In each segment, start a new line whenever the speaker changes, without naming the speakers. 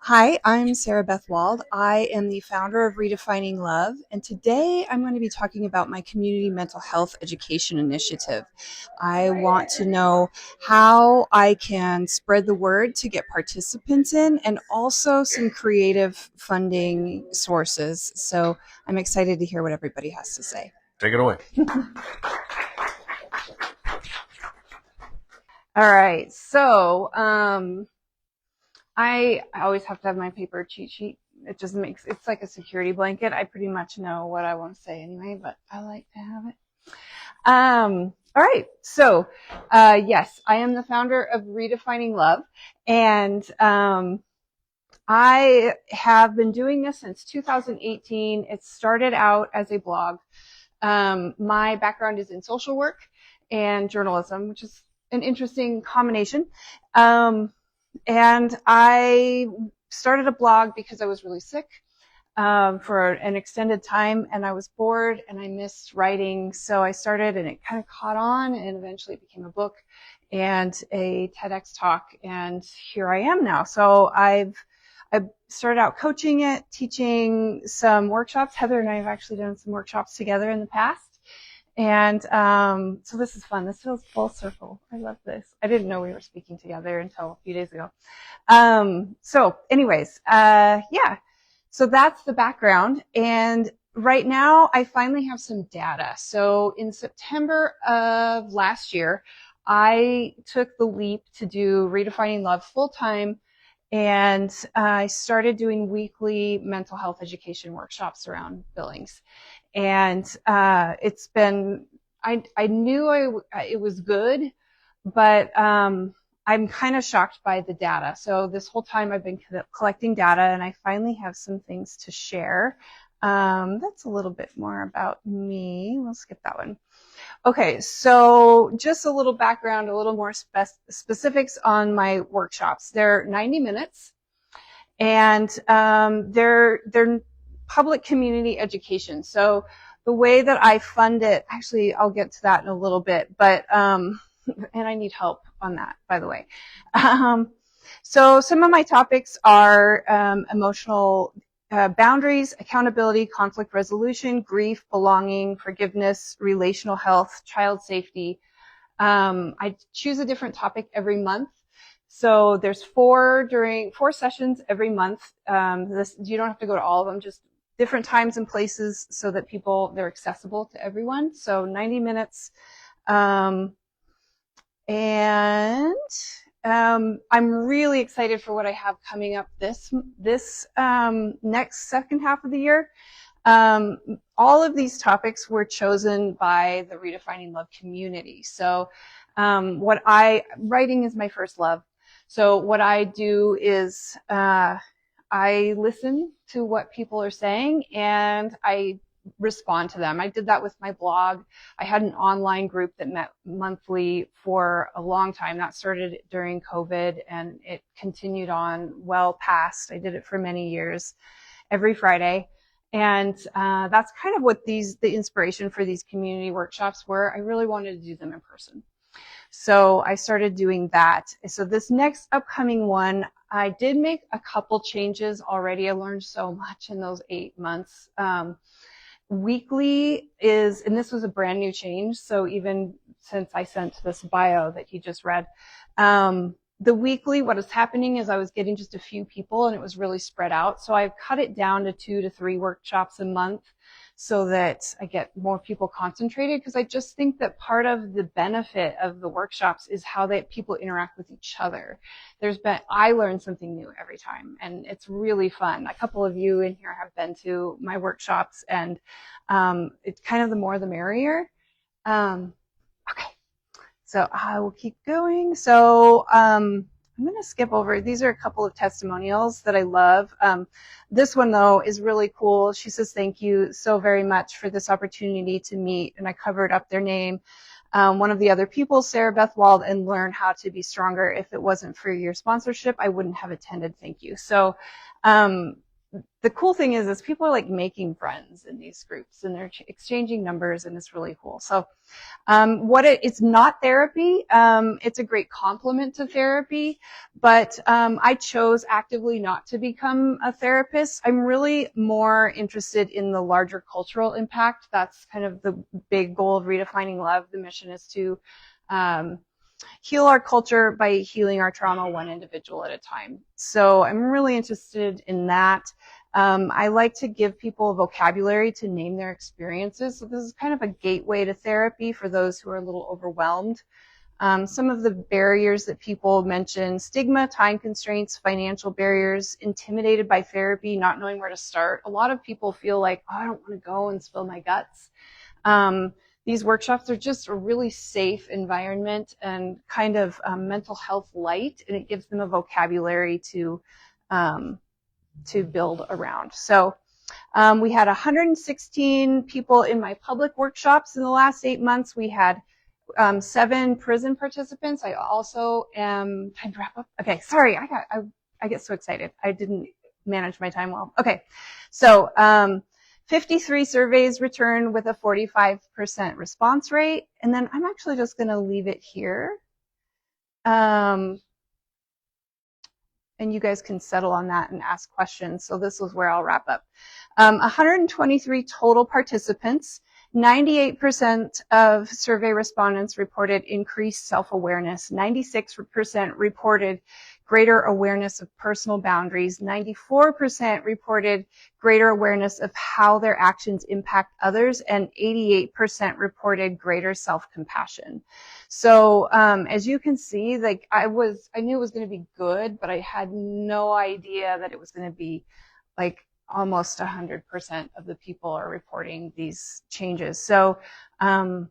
Hi, I'm Sara Beth-Wald. I am the founder of Redefining Love, and today I'm going to be talking about my community mental health education initiative. I want to know how I can spread the word to get participants in and also some creative funding sources. So I'm excited to hear what everybody has to say.
Take it away.
All right, so I always have to have my paper cheat sheet. It just makes it's like a security blanket. I pretty much know what I want to say anyway, but I like to have it. All right. So, yes, I am the founder of Redefining Love, and I have been doing this since 2018. It started out as a blog. My background is in social work and journalism, which is an interesting combination. And I started a blog because I was really sick for an extended time, and I was bored and I missed writing. So I started, and it kind of caught on, and eventually it became a book and a TEDx talk, and here I am now. So I started out coaching it, teaching some workshops. Heather and I have actually done some workshops together in the past. And so this is fun. This feels full circle. I love this. I didn't know we were speaking together until a few days ago. So anyways, yeah. So that's the background. And right now I finally have some data. So in September of last year, I took the leap to do Redefining Love full time. And I started doing weekly mental health education workshops around Billings. And it's been, I knew it was good, but I'm kind of shocked by the data. So this whole time I've been collecting data, and I finally have some things to share. That's a little bit more about me. We'll skip that one. Okay, so just a little background, a little more specifics on my workshops. They're 90 minutes, and they're public community education. So the way that I fund it, actually, I'll get to that in a little bit, but and I need help on that, by the way. So some of my topics are emotional boundaries, accountability, conflict resolution, grief, belonging, forgiveness, relational health, child safety. I choose a different topic every month. So there's four sessions every month. You don't have to go to all of them, just different times and places so that they're accessible to everyone. So 90 minutes. I'm really excited for what I have coming up this next second half of the year. All of these topics were chosen by the Redefining Love community. So writing is my first love. So what I do is I listen to what people are saying and I respond to them. I did that with my blog. I had an online group that met monthly for a long time. That started during COVID and it continued on well past. I did it for many years, every Friday. And that's kind of what the inspiration for these community workshops were. I really wanted to do them in person. So I started doing that. So this next upcoming one, I did make a couple changes already. I learned so much in those 8 months. Weekly and this was a brand new change. So even since I sent this bio that you just read, the weekly, what is happening is I was getting just a few people and it was really spread out. So I've cut it down to 2 to 3 workshops a month so that I get more people concentrated, because I just think that part of the benefit of the workshops is how people interact with each other. I learn something new every time and it's really fun. A couple of you in here have been to my workshops and it's kind of the more the merrier. Okay. So I will keep going. So I'm going to skip over. These are a couple of testimonials that I love. This one, though, is really cool. She says, thank you so very much for this opportunity to meet. And I covered up their name. One of the other people, Sara Beth-Wald, and learn how to be stronger. If it wasn't for your sponsorship, I wouldn't have attended. Thank you. So the cool thing is people are like making friends in these groups, and they're exchanging numbers, and it's really cool. So it's not therapy. It's a great complement to therapy, but I chose actively not to become a therapist. I'm really more interested in the larger cultural impact. That's kind of the big goal of Redefining Love. The mission is to heal our culture by healing our trauma one individual at a time. So I'm really interested in that. I like to give people a vocabulary to name their experiences. So this is kind of a gateway to therapy for those who are a little overwhelmed. Some of the barriers that people mention: stigma, time constraints, financial barriers, intimidated by therapy, not knowing where to start. A lot of people feel like, oh, I don't want to go and spill my guts. These workshops are just a really safe environment and kind of mental health light, and it gives them a vocabulary to build around. So we had 116 people in my public workshops in the last 8 months. We had 7 prison participants. I also am, time to wrap up. Okay, sorry, I get so excited. I didn't manage my time well. Okay, so 53 surveys returned with a 45% response rate. And then I'm actually just going to leave it here. And you guys can settle on that and ask questions. So this is where I'll wrap up. 123 total participants. 98% of survey respondents reported increased self-awareness. 96% reported greater awareness of personal boundaries. 94% reported greater awareness of how their actions impact others, and 88% reported greater self-compassion. So as you can see, like I knew it was going to be good, but I had no idea that it was going to be like almost 100% of the people are reporting these changes. So I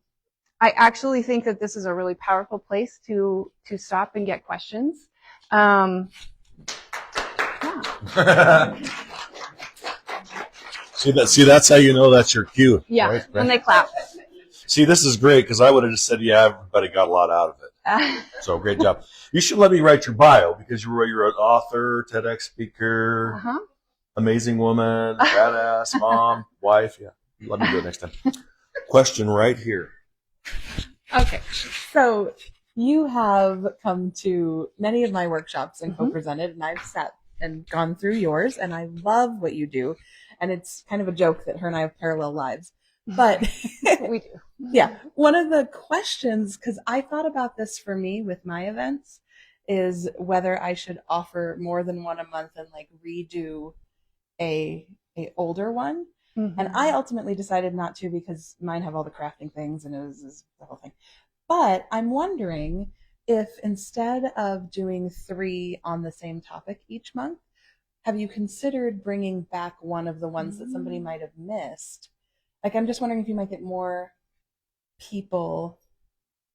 actually think that this is a really powerful place to stop and get questions. Yeah.
See, that's how you know that's your cue.
Yeah,
right?
when they clap.
See, this is great because I would have just said, yeah, everybody got a lot out of it. So great job. You should let me write your bio because you're an author, TEDx speaker, amazing woman, badass, mom, wife. Yeah, let me do it next time. Question right here.
Okay, so you have come to many of my workshops and co-presented, and I've sat and gone through yours, and I love what you do. And it's kind of a joke that her and I have parallel lives. But
we do.
Yeah. One of the questions, because I thought about this for me with my events, is whether I should offer more than one a month and like redo a older one. And I ultimately decided not to because mine have all the crafting things and it was the whole thing. But I'm wondering if instead of doing 3 on the same topic each month, have you considered bringing back one of the ones that somebody might have missed? Like, I'm just wondering if you might get more people,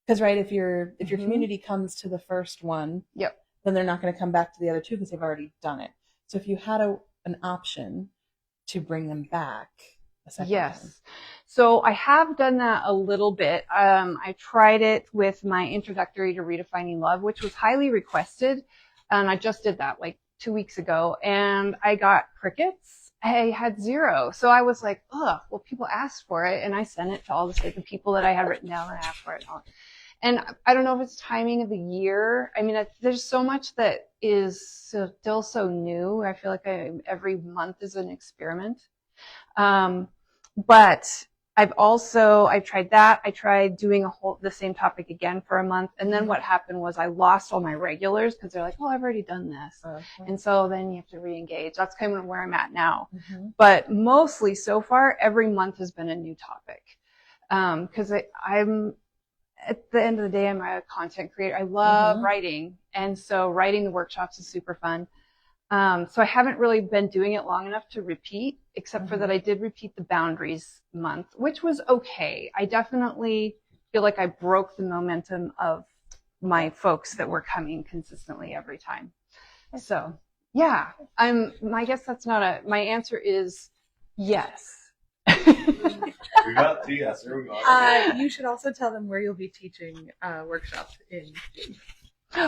because right, if your community comes to the first one, then they're not going to come back to the other 2 because they've already done it. So if you had an option to bring them back a second time.
So I have done that a little bit. I tried it with my introductory to Redefining Love, which was highly requested, and I just did that like 2 weeks ago, and I got crickets. I had 0. So I was like, well, people asked for it, and I sent it to all the people that I had written down and asked for it. And I don't know if it's timing of the year. I mean, there's so much that is still so new. I feel like every month is an experiment. But I've tried that. I tried doing the same topic again for a month. And then what happened was I lost all my regulars because they're like, oh, I've already done this. And so then you have to re-engage. That's kind of where I'm at now. But mostly so far, every month has been a new topic. Because I'm, at the end of the day, I'm a content creator. I love writing. And so writing the workshops is super fun. So I haven't really been doing it long enough to repeat, except for that I did repeat the boundaries month, which was okay. I definitely feel like I broke the momentum of my folks that were coming consistently every time. So yeah, I guess that's not my answer is yes.
We got the yes. There we go.
You should also tell them where you'll be teaching workshops in June.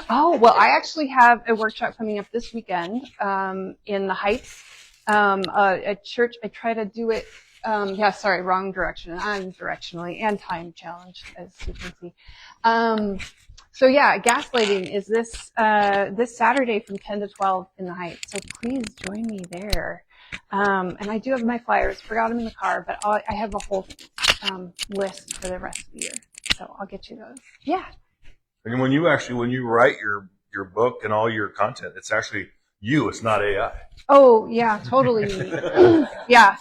Oh, well, I actually have a workshop coming up this weekend in the Heights At church, I try to do it. Wrong direction. I'm directionally and time challenged, as you can see. So yeah, gaslighting is this Saturday from 10 to 12 in the Heights. So please join me there. And I do have my flyers. Forgot them in the car, but I have a whole list for the rest of the year. So I'll get you those. Yeah.
And when you write your book and all your content, it's actually you. It's not AI.
Oh yeah, totally. Yeah.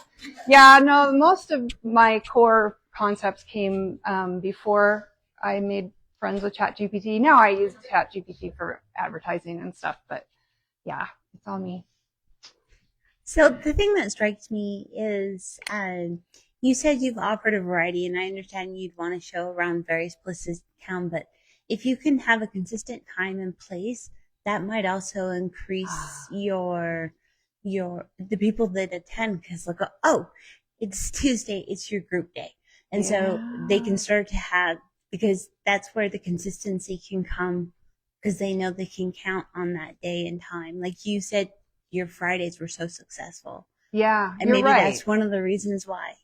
No, most of my core concepts came before I made friends with ChatGPT. Now I use ChatGPT for advertising and stuff, but yeah, it's all me.
So the thing that strikes me is you said you've offered a variety, and I understand you'd want to show around various places in town, but if you can have a consistent time and place, that might also increase the people that attend, because they'll go, oh, it's Tuesday, it's your group day. And so they can start to have, because that's where the consistency can come, because they know they can count on that day and time. Like you said, your Fridays were so successful.
Yeah,
and maybe that's one of the reasons why.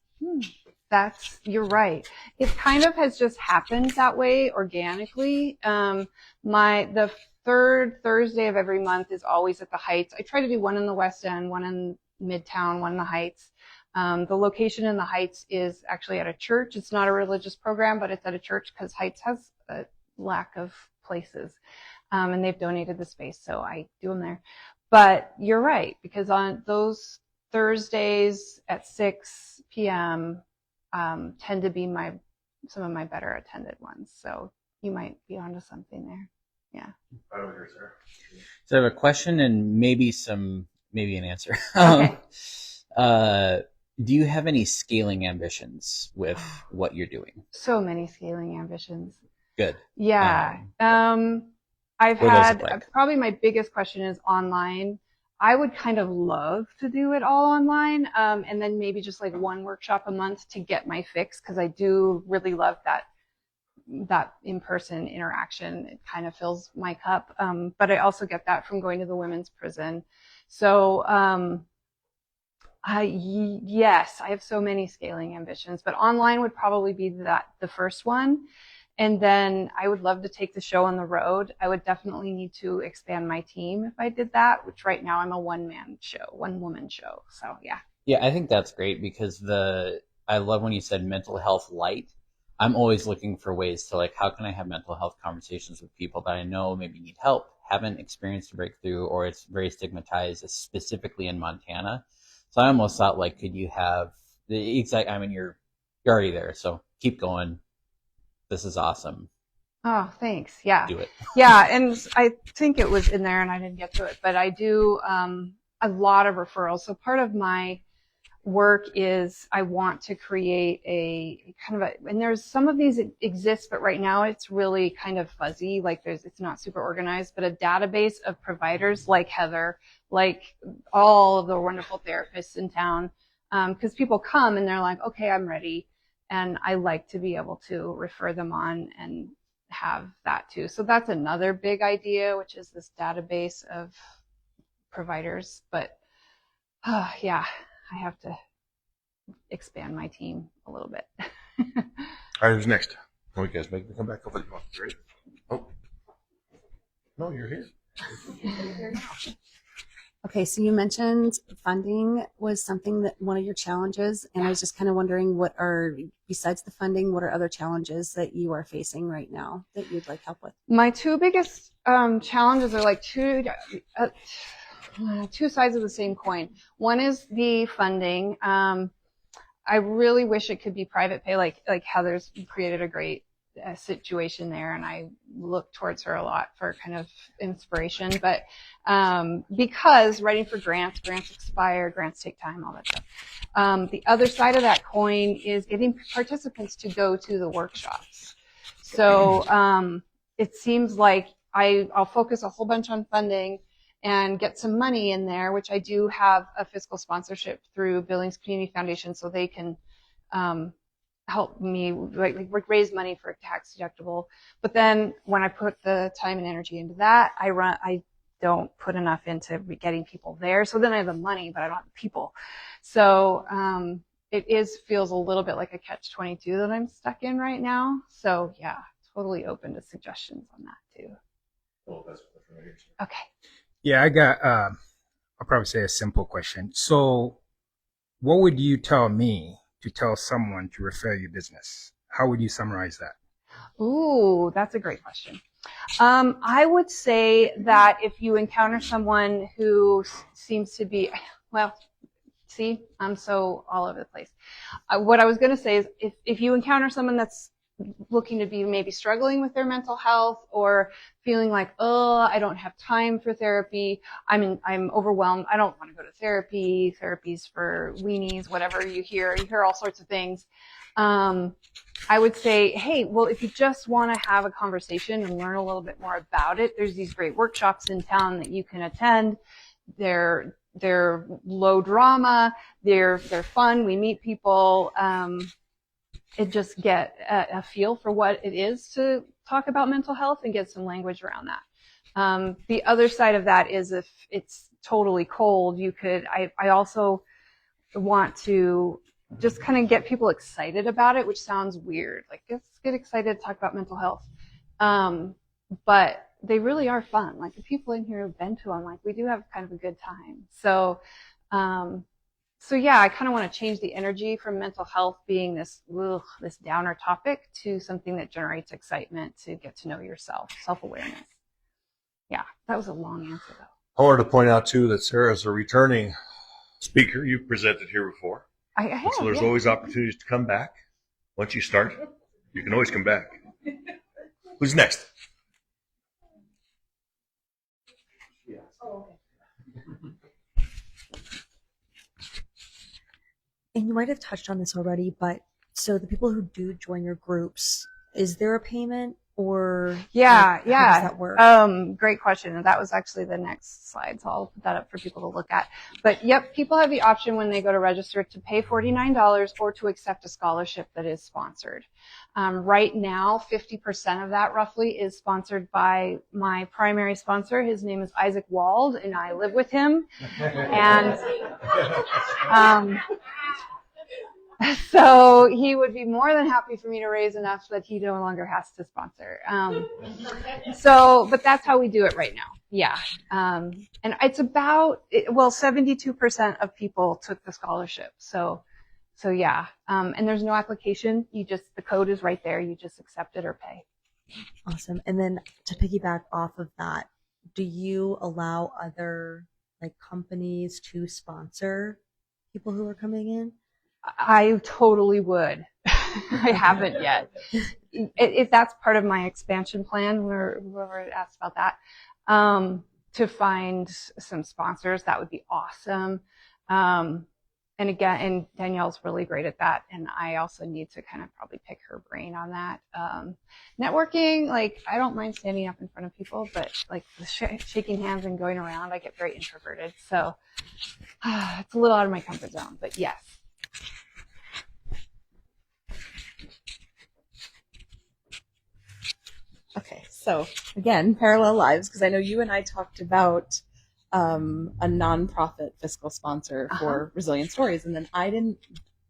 You're right. It kind of has just happened that way organically. The third Thursday of every month is always at the Heights. I try to do one in the West End, one in Midtown, one in the Heights. The location in the Heights is actually at a church. It's not a religious program, but it's at a church because Heights has a lack of places. And they've donated the space, so I do them there. But you're right, because on those Thursdays at 6 p.m. Tend to be some of my better attended ones. So you might be onto something there. Yeah.
Right over here, Sarah.
So I have a question and maybe an answer.
Okay.
Do you have any scaling ambitions with what you're doing?
So many scaling ambitions.
Good.
Yeah. I've had probably my biggest question is online. I would kind of love to do it all online, and then maybe just like one workshop a month to get my fix, because I do really love that in-person interaction. It kind of fills my cup. But I also get that from going to the women's prison. So yes, I have so many scaling ambitions, but online would probably be the first one. And then I would love to take the show on the road. I would definitely need to expand my team if I did that, which right now I'm a one-woman show. So yeah.
Yeah, I think that's great, because I love when you said mental health light. I'm always looking for ways to, like, how can I have mental health conversations with people that I know maybe need help, haven't experienced a breakthrough, or it's very stigmatized, specifically in Montana. So I almost thought, like, could you have the exact, I mean, you're already there, so keep going. This is awesome.
Oh, thanks. Yeah.
Do it.
Yeah. And I think it was in there and I didn't get to it, but I do a lot of referrals. So part of my work is I want to create a kind of and there's some of these exist, but right now it's really kind of fuzzy. Like it's not super organized, but a database of providers like Heather, like all of the wonderful therapists in town. Because people come and they're like, okay, I'm ready. And I like to be able to refer them on and have that too. So that's another big idea, which is this database of providers. But yeah, I have to expand my team a little bit.
All right, who's next? Oh, you guys make me come back over. Great. Oh, no, you're here.
Okay, so you mentioned funding was something that one of your challenges, and I was just kind of wondering besides the funding, what are other challenges that you are facing right now that you'd like help with?
My two biggest challenges are like two sides of the same coin. One is the funding. I really wish it could be private pay, like Heather's created a great situation there, and I look towards her a lot for kind of inspiration. But because writing for grants expire, grants take time, all that stuff. The other side of that coin is getting participants to go to the workshops. So it seems like I'll focus a whole bunch on funding and get some money in there, which I do have a fiscal sponsorship through Billings Community Foundation, so they can help me like raise money for a tax deductible. But then when I put the time and energy into that, I don't put enough into getting people there. So then I have the money, but I don't have the people. So it feels a little bit like a catch-22 that I'm stuck in right now. So yeah, totally open to suggestions on that too. Okay.
Yeah, I got, I'll probably say a simple question. So what would you tell me to tell someone to refer your business? How would you summarize that?
Ooh, that's a great question. I would say that if you encounter someone who seems to be, well, see, I'm so all over the place. What I was going to say is if you encounter someone that's looking to be maybe struggling with their mental health or feeling like, oh, I don't have time for therapy. I'm overwhelmed. I don't want to go to therapy. Therapy's for weenies, whatever you hear all sorts of things. I would say, hey, well, if you just want to have a conversation and learn a little bit more about it, there's these great workshops in town that you can attend. They're low drama. They're fun. We meet people. And just get a feel for what it is to talk about mental health and get some language around that. The other side of that is if it's totally cold, I also want to just kind of get people excited about it, which sounds weird. Like, let's get excited to talk about mental health. But they really are fun. Like the people in here have been to them, like we do have kind of a good time. So yeah, I kind of want to change the energy from mental health being this downer topic to something that generates excitement to get to know yourself, self-awareness. Yeah, that was a long answer though.
I wanted to point out too that Sara is a returning speaker. You've presented here before.
I have,
so there's always opportunities to come back. Once you start, you can always come back. Who's next?
And you might have touched on this already, but so the people who do join your groups, is there a payment or
yeah.
How does that work?
Great question. And that was actually the next slide. So I'll put that up for people to look at. But yep, people have the option when they go to register to pay $49 or to accept a scholarship that is sponsored. Right now, 50% of that roughly is sponsored by my primary sponsor. His name is Isaac Wald, and I live with him. And so he would be more than happy for me to raise enough that he no longer has to sponsor. But that's how we do it right now. Yeah. And it's about, 72% of people took the scholarship. So yeah. And there's no application. The code is right there. You just accept it or pay.
Awesome. And then to piggyback off of that, do you allow other companies to sponsor people who are coming in?
I totally would. I haven't yet. If that's part of my expansion plan, whoever asked about that, to find some sponsors, that would be awesome. And again, and Danielle's really great at that. And I also need to kind of probably pick her brain on that. Networking, I don't mind standing up in front of people, but shaking hands and going around, I get very introverted. So it's a little out of my comfort zone, but yes.
Okay, so again, parallel lives, because I know you and I talked about a nonprofit fiscal sponsor for Resilient Stories, and then I didn't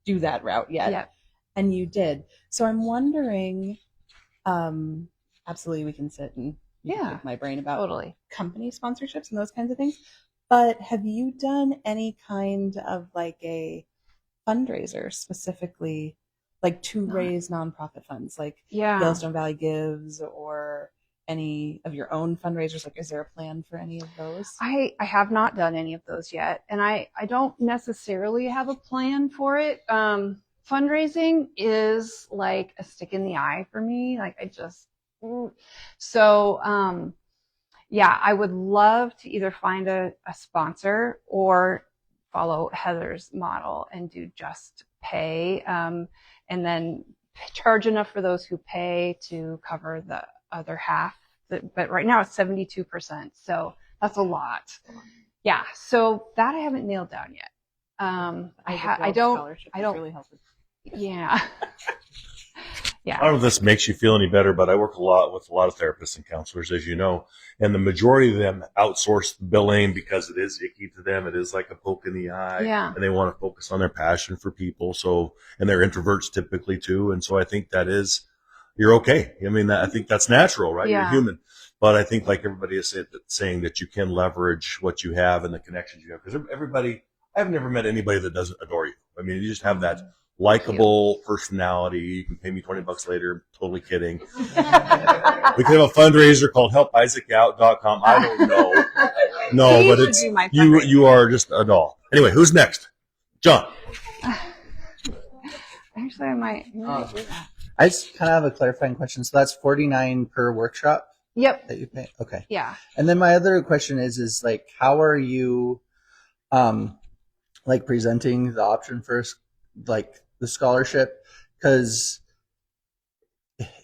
do that route yet, and you did. So I'm wondering, absolutely, we can sit and pick my brain about company sponsorships and those kinds of things. But have you done any kind of a fundraiser specifically? To raise nonprofit funds, Yellowstone Valley Gives, or any of your own fundraisers? Is there a plan for any of those?
I have not done any of those yet, and I don't necessarily have a plan for it. Fundraising is like a stick in the eye for me. I would love to either find a sponsor or follow Heather's model and do just pay. And then charge enough for those who pay to cover the other half. But right now it's 72%, so that's a lot. Yeah, so that I haven't nailed down yet. I don't.
Really helpful.
Yeah, Yeah.
I don't know if this makes you feel any better, but I work a lot with a lot of therapists and counselors, as you know, and the majority of them outsource the billing because it is icky to them. It is like a poke in the eye, and they want to focus on their passion for people. So, and they're introverts typically too, and so I think that is, you're okay. I mean, I think that's natural, right? You're human. But I think, like everybody is saying, that you can leverage what you have and the connections you have, because everybody, I've never met anybody that doesn't adore you. I mean, you just have that likable personality. You can pay me $20 later. Totally kidding. We could have a fundraiser called helpisaacout.com. I don't know. No, but it's you are just a doll. Anyway, who's next? John.
Actually, I might do that.
I just kind of have a clarifying question. So that's $49 per workshop?
Yep.
That you pay? Okay.
Yeah.
And then my other question is like, how are you like presenting the option for like the scholarship? Because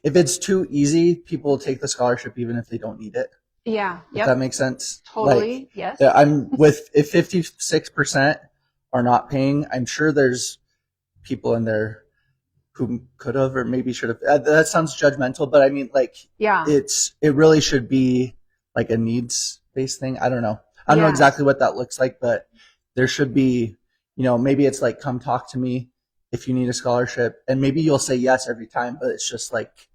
if it's too easy, people will take the scholarship even if they don't need it.
Yeah.
If that makes sense.
Totally.
Like,
yes.
I'm with, if 56% are not paying, I'm sure there's people in there who could have or maybe should have. That sounds judgmental, but I mean, like, it really should be like a needs-based thing. I don't know. I don't know exactly what that looks like, but there should be, you know, maybe it's like, come talk to me if you need a scholarship, and maybe you'll say yes every time, but it's just like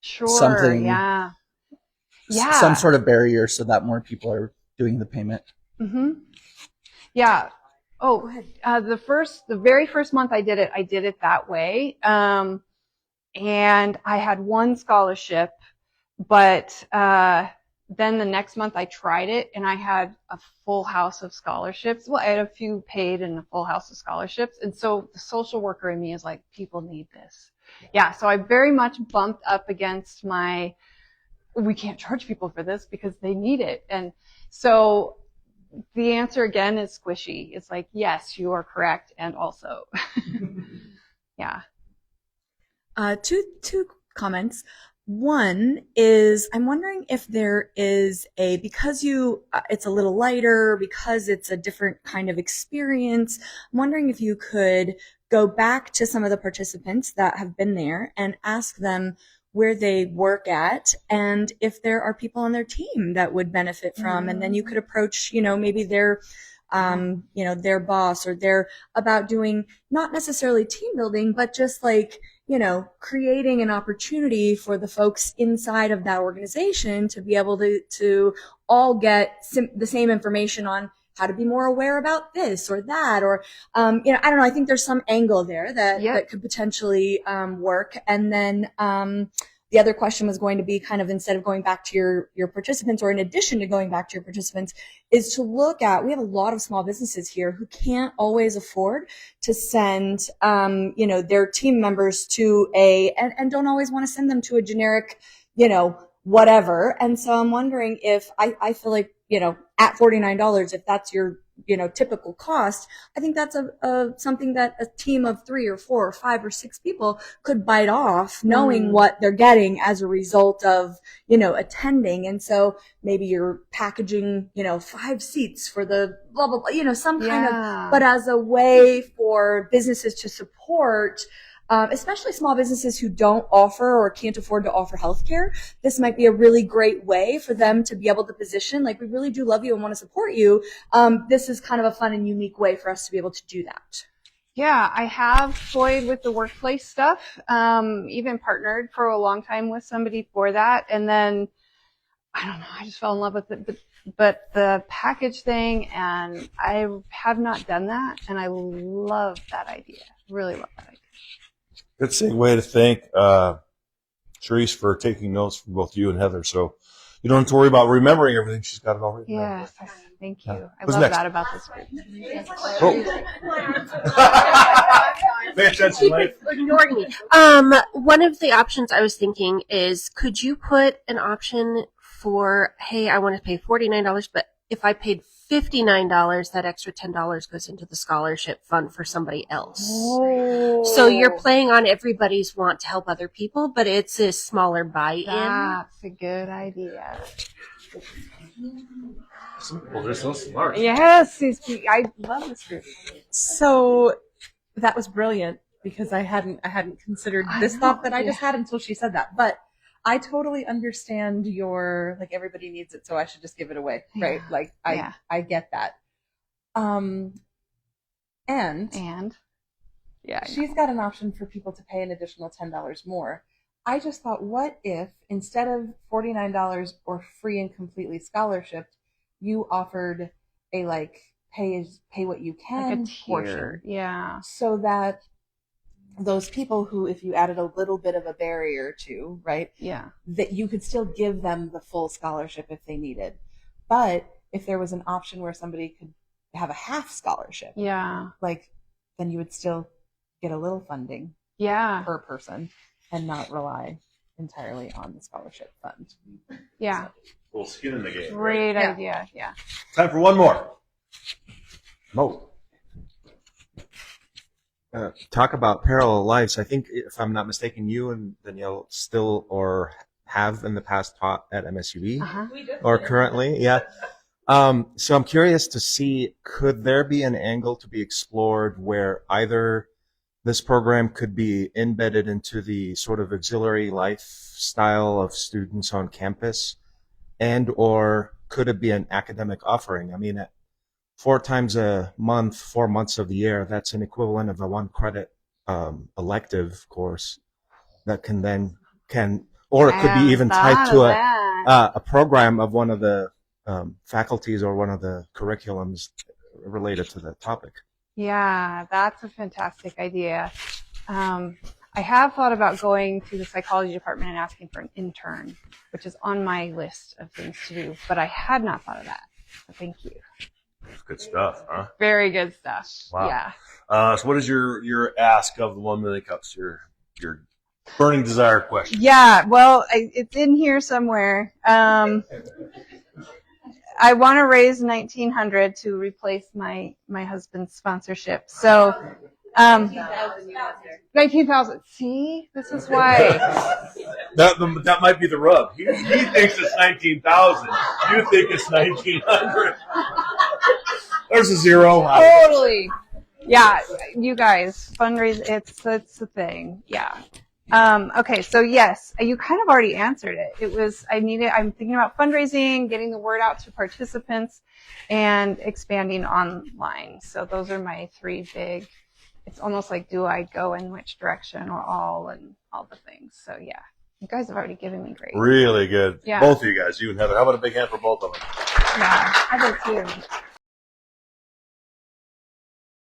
something, some sort of barrier so that more people are doing the payment.
Mm-hmm. Yeah. Oh, the very first month I did it that way. And I had one scholarship, but, then the next month I tried it and I had a full house of scholarships. Well, I had a few paid and a full house of scholarships. And so the social worker in me is like, people need this. Yeah. So I very much bumped up against we can't charge people for this because they need it. And so the answer again is squishy. It's like, yes, you are correct. And also, yeah.
Two comments. One is, I'm wondering if there is because it's a little lighter, because it's a different kind of experience. I'm wondering if you could go back to some of the participants that have been there and ask them where they work at and if there are people on their team that would benefit from, and then you could approach, maybe their boss, or they're about doing not necessarily team building, but just like, creating an opportunity for the folks inside of that organization to be able to all get the same information on how to be more aware about this or that, or, I don't know. I think there's some angle there that could potentially, work. And then, the other question was going to be kind of, instead of going back to your participants, or in addition to going back to your participants, is to look at, we have a lot of small businesses here who can't always afford to send, their team members to and don't always want to send them to a generic, whatever. And so I'm wondering if I feel like, at $49, if that's your, typical cost, I think that's something that a team of 3 or 4 or 5 or 6 people could bite off, knowing what they're getting as a result of, attending. And so maybe you're packaging, 5 seats for the blah, blah, blah, some kind of, but as a way for businesses to support, especially small businesses who don't offer or can't afford to offer healthcare. This might be a really great way for them to be able to position, like, we really do love you and want to support you. This is kind of a fun and unique way for us to be able to do that.
Yeah, I have toyed with the workplace stuff, even partnered for a long time with somebody for that. And then, I don't know, I just fell in love with it. But the package thing, and I have not done that. And I love that idea. Really love that idea.
Good segue to thank Therese for taking notes for both you and Heather. So you don't have to worry about remembering everything. She's got it all written down.
Yes, thank you. I
Who's
love
next?
that about this group.
Pay attention, Mike.
Ignoring me. One of the options I was thinking is, could you put an option for, hey, I want to pay $49, but if I paid $59, that extra $10 goes into the scholarship fund for somebody else. Oh. So you're playing on everybody's want to help other people, but it's a smaller buy-in.
That's a good idea.
Well, they're so smart.
Yes, I love this group.
So that was brilliant. because I hadn't considered this thought that I just had until she said that. But I totally understand your, like, everybody needs it, so I should just give it away, right? Like, I get that. And
yeah,
she's got an option for people to pay an additional $10 more. I just thought, what if instead of $49 or free and completely scholarship, you offered a like pay what you can portion, so that those people who, if you added a little bit of a barrier to, right, that you could still give them the full scholarship if they needed, but if there was an option where somebody could have a half scholarship, like, then you would still get a little funding, per person, and not rely entirely on the scholarship fund.
A little skin in the game.
Great
right?
idea.
Time for one more. Mo.
Talk about parallel lives. I think, if I'm not mistaken, you and Danielle still or have in the past taught at MSUE or currently. So I'm curious to see, could there be an angle to be explored where either this program could be embedded into the sort of auxiliary lifestyle of students on campus, and or could it be an academic offering? I mean, at 4 times a month, 4 months of the year, that's an equivalent of a 1 credit elective course that or it could be even tied to a program of one of the faculties or one of the curriculums related to the topic.
Yeah, that's a fantastic idea. I have thought about going to the psychology department and asking for an intern, which is on my list of things to do, but I had not thought of that. So thank you.
That's good stuff, huh?
Very good stuff.
Wow.
Yeah.
So what is your ask of the 1 million cups? Your burning desire question?
Yeah. Well, it's in here somewhere. I want to raise $1,900 to replace my husband's sponsorship. So, 19,000. See, this is why.
That might be the rub. He thinks it's 19,000. You think it's 1,900. There's a zero.
Totally. Yeah, you guys, fundraise. It's a thing. Yeah. Okay, so yes, you kind of already answered it. I'm thinking about fundraising, getting the word out to participants, and expanding online. So those are my 3 big, it's almost like, do I go in which direction or all, and all the things. So yeah, you guys have already given me great.
Really good.
Yeah.
Both of you guys, you and Heather. How about a big hand for both of them?
Yeah, Heather too.